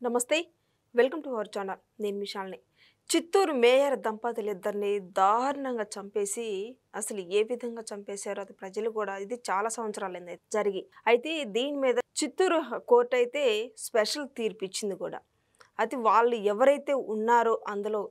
నమస్తే. Welcome to our channel. నేను మిషాల్ని. Chittoor mayor దంపతులిద్దరిని దారుణంగా చంపేసి అసలు ఏ విధంగా చంపేశారో అది ప్రజలు కూడా ఇది చాలా సంవత్సరాలైంది జరిగి. అయితే దీని మీద చిత్తూరు కోర్టు అయితే స్పెషల్ తీర్పు ఇచ్చింది కూడా. అయితే వాళ్ళు ఎవరైతే ఉన్నారో అందులో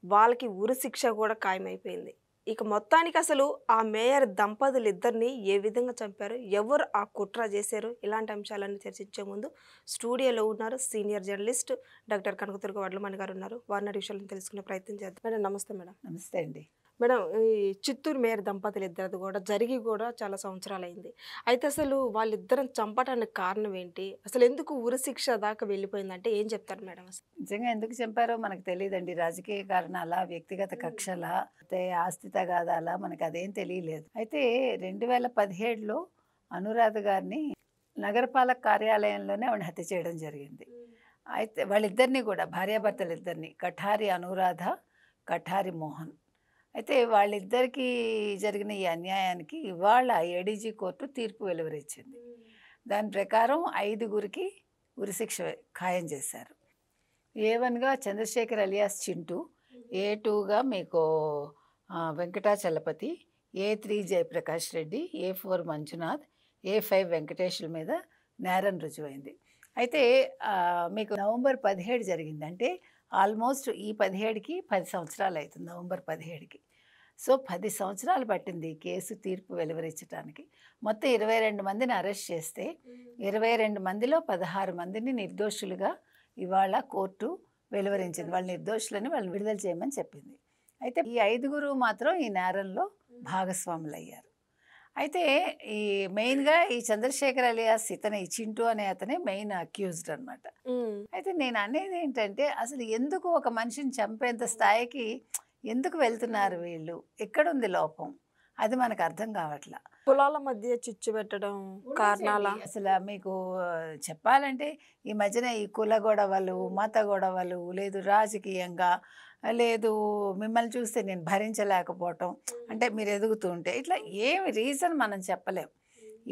వాళ్ళకి ఉరి శిక్ష కూడా ఖాయమైపోయింది. ఇక మొత్తానికి అసలు ఆ మేయర్ దంపతులిద్దరిని ఏ విధంగా చంపారు, ఎవరు ఆ కుట్ర చేశారు, ఇలాంటి అంశాలన్నీ చర్చించే ముందు స్టూడియోలో ఉన్నారు senior journalist doctor Kanakadurga Vadlamani గారు ఉన్నారు. వారిని అడిగే విషయాలను తెలుసుకునే ప్రయత్నం చేద్దాం. మేడం నమస్తే. మేడం నమస్తే అండి. మేడం, ఈ చిత్తూరు మేయర్ దంపతులిద్దరిది కూడా జరిగి కూడా చాలా సంవత్సరాలైంది. అయితే అసలు వాళ్ళిద్దరిని చంపడానికి కారణం ఏంటి, అసలు ఎందుకు ఉరి శిక్ష దాకా వెళ్ళిపోయిందంటే ఏం చెప్తారు మేడం? అసలు నిజంగా ఎందుకు చంపారో మనకు తెలియదండి. రాజకీయ కారణాలా, వ్యక్తిగత కక్షలా, అయితే ఆస్తి తగాదాలా, మనకు అదేం తెలియలేదు. అయితే 2017లో అనురాధ గారిని నగరపాలక కార్యాలయంలోనే ఆవిడ హత్య చేయడం జరిగింది. అయితే వాళ్ళిద్దరిని కూడా భార్యాభర్తలు ఇద్దరిని, కఠారి అనురాధ, కఠారి మోహన్. అయితే వాళ్ళిద్దరికీ జరిగిన ఈ అన్యాయానికి ఇవాళ ఏడీజీ కోర్టు తీర్పు వెలువరించింది. దాని ప్రకారం 5గురికి ఉరిశిక్ష ఖాయం చేశారు. A1గా చంద్రశేఖర్ అలియాస్ చింటూ, A2గా మీకు Venkatachalapathi, A3 Jayaprakash Reddy, A4 Manjunath, A5 Venkateswara మీద నేరం రుజువైంది. అయితే మీకు నవంబర్ 17 జరిగింది. అంటే ఆల్మోస్ట్ ఈ 17కి 10 సంవత్సరాలు అవుతుంది. నవంబర్ 17కి. సో 10 సంవత్సరాలు పట్టింది ఈ కేసు తీర్పు వెలువరించడానికి. మొత్తం 22 మందిని అరెస్ట్ చేస్తే 22 మందిలో 16 మందిని నిర్దోషులుగా ఇవాళ కోర్టు వెలువరించింది. వాళ్ళు నిర్దోషులని వాళ్ళని విడుదల చేయమని చెప్పింది. అయితే ఈ 5గురు మాత్రం ఈ నేరంలో భాగస్వాములు అయ్యారు. అయితే ఈ మెయిన్గా ఈ చంద్రశేఖర్ అలియాస్ ఇతనే, ఈ చింటూ అనే అతనే మెయిన్ అక్యూజ్డ్ అనమాట. అయితే నేను అనేది ఏంటంటే అసలు ఎందుకు ఒక మనిషిని చంపేంత స్థాయికి ఎందుకు వెళ్తున్నారు వీళ్ళు? ఎక్కడుంది లోపం? అది మనకు అర్థం కావట్లా. కులాల మధ్య చిచ్చు పెట్టడం కారణాల? అసలు మీకు చెప్పాలంటే ఈ మధ్యన ఈ కుల గొడవలు, మత గొడవలు, లేదు రాజకీయంగా, లేదు మిమ్మల్ని చూస్తే నేను భరించలేకపోవటం, అంటే మీరు ఎదుగుతూ ఉంటే ఇట్లా ఏమి రీజన్ మనం చెప్పలేం.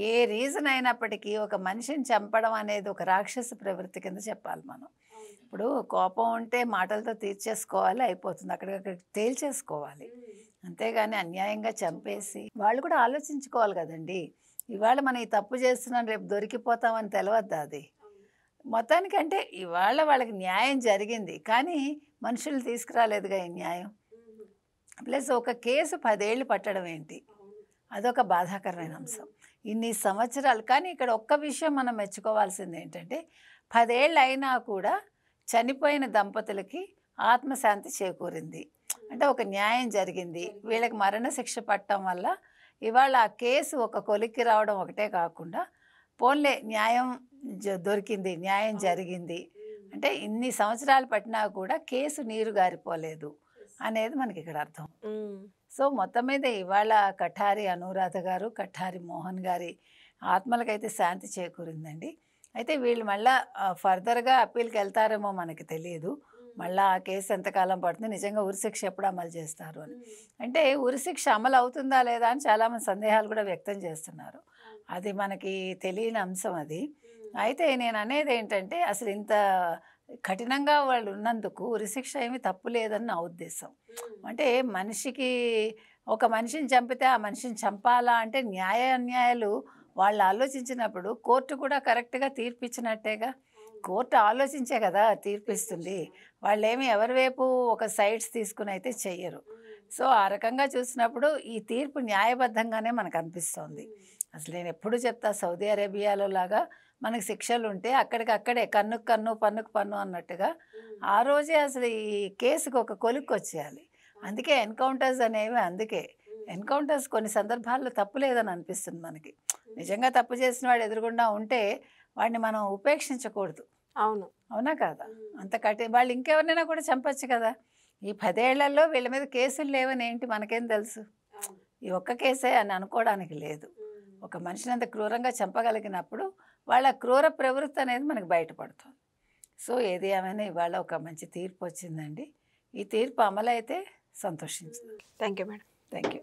ఏ రీజన్ అయినప్పటికీ ఒక మనిషిని చంపడం అనేది ఒక రాక్షస ప్రవృత్తి కింద చెప్పాలి మనం. ఇప్పుడు కోపం ఉంటే మాటలతో తీర్చేసుకోవాలి, అయిపోతుంది, అక్కడికక్కడ తేల్చేసుకోవాలి. అంతేగాని అన్యాయంగా చంపేసి వాళ్ళు కూడా ఆలోచించుకోవాలి కదండి. ఇవాళ మనం ఈ తప్పు చేస్తున్నాం, రేపు దొరికిపోతామని తెలవద్దా అది? మొత్తానికి అంటే ఇవాళ వాళ్ళకి న్యాయం జరిగింది, కానీ మనుషులు తీసుకురాలేదుగా ఈ న్యాయం. ప్లస్ ఒక కేసు 10 ఏళ్ళు పట్టడం ఏంటి, అదొక బాధాకరమైన అంశం. ఇన్ని సంవత్సరాలు. కానీ ఇక్కడ ఒక్క విషయం మనం మెచ్చుకోవాల్సింది ఏంటంటే 10 ఏళ్ళు అయినా కూడా చనిపోయిన దంపతులకి ఆత్మశాంతి చేకూరింది. అంటే ఒక న్యాయం జరిగింది. వీళ్ళకి మరణశిక్ష పట్టడం వల్ల ఇవాళ ఆ కేసు ఒక కొలిక్కి రావడం ఒకటే కాకుండా పోన్లే న్యాయం దొరికింది, న్యాయం జరిగింది. అంటే ఇన్ని సంవత్సరాలు పట్టినా కూడా కేసు నీరు గారిపోలేదు అనేది మనకి ఇక్కడ అర్థం. సో మొత్తం మీద ఇవాళ కఠారి అనురాధ గారు, కఠారి మోహన్ గారి ఆత్మలకైతే శాంతి చేకూరిందండి. అయితే వీళ్ళు మళ్ళీ ఫర్దర్గా అప్పీల్కి వెళ్తారేమో మనకి తెలియదు. మళ్ళీ ఆ కేసు ఎంతకాలం పడుతుంది, నిజంగా ఉరిశిక్ష ఎప్పుడు అమలు చేస్తారు అని. అంటే ఉరిశిక్ష అమలు అవుతుందా లేదా అని చాలామంది సందేహాలు కూడా వ్యక్తం చేస్తున్నారు. అది మనకి తెలియని అంశం అది. అయితే నేను అనేది ఏంటంటే అసలు ఇంత కఠినంగా వాళ్ళు ఉన్నందుకు ఉరిశిక్ష ఏమీ తప్పు లేదని నా ఉద్దేశం. అంటే ఒక మనిషిని చంపితే ఆ మనిషిని చంపాలా అంటే అన్యాయాలు వాళ్ళు ఆలోచించినప్పుడు కోర్టు కూడా కరెక్ట్గా తీర్పిచ్చినట్టేగా. కోర్టు ఆలోచించే కదా తీర్పిస్తుంది. వాళ్ళేమి ఎవరి వైపు ఒక సైడ్స్ తీసుకుని అయితే చెయ్యరు. సో ఆ రకంగా చూసినప్పుడు ఈ తీర్పు న్యాయబద్ధంగానే మనకు అనిపిస్తోంది. అసలు నేను ఎప్పుడు చెప్తా, సౌదీ అరేబియాలో లాగా మనకు శిక్షలు ఉంటే అక్కడికక్కడే కన్నుకు కన్ను పన్నుకు పన్ను అన్నట్టుగా ఆ రోజే అసలు ఈ కేసుకు ఒక కొలిక్కి వచ్చేయాలి. అందుకే ఎన్కౌంటర్స్ అనేవి, అందుకే ఎన్కౌంటర్స్ కొన్ని సందర్భాల్లో తప్పు లేదని అనిపిస్తుంది మనకి. నిజంగా తప్పు చేసిన వాడు ఎదురుగుండా ఉంటే వాడిని మనం ఉపేక్షించకూడదు. అవును, అవునా కాదా? అంత వాళ్ళు ఇంకెవరినైనా కూడా చంపచ్చు కదా. ఈ 10 ఏళ్లలో వీళ్ళ మీద కేసులు లేవని ఏంటి మనకేం తెలుసు? ఈ ఒక్క కేసే అని అనుకోవడానికి లేదు. ఒక మనిషిని అంత క్రూరంగా చంపగలిగినప్పుడు వాళ్ళ క్రూర ప్రవృత్తి అనేది మనకు బయటపడుతుంది. సో ఏది ఏమైనా ఇవాళ ఒక మంచి తీర్పు వచ్చిందండి. ఈ తీర్పు అమలైతే సంతోషించింది. Thank you madam. Thank you.